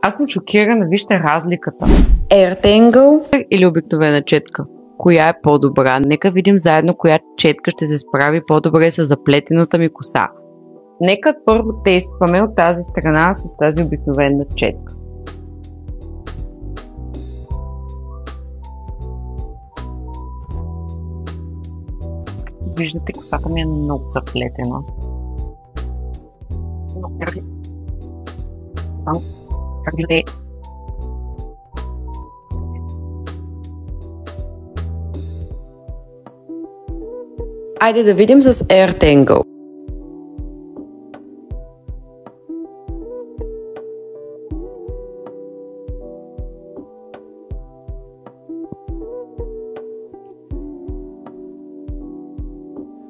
Аз съм шокирана, вижте разликата. AirTangle или обикновена четка? Коя е по-добра? Нека видим заедно коя четка ще се справи по-добре с заплетената ми коса. Нека първо тестваме от тази страна с тази обикновена четка. Както виждате, косата ми е много заплетена. Как виждате, Айде да видим с AirTangle.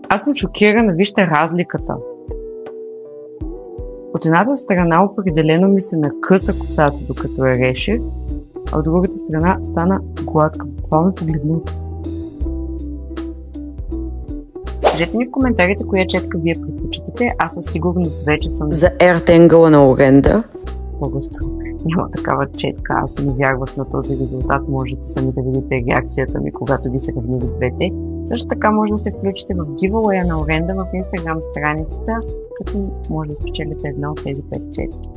Аз съм шокирана, вижте разликата. От едната страна определено ми се накъса косата, докато я реших, а от другата страна стана гладка. Буквално погледнете. Кажете ми в коментарите коя четка вие предпочитате. Аз със сигурност вече съм За AirTangle на Оренда. Просто няма такава четка. Аз не вярвах на този резултат. Можете сами да видите реакцията ми, когато ви сравнили двете. Също така може да се включите в giveaway на Оренда в Instagram страницата, като може да спечелите една от тези 5 четки.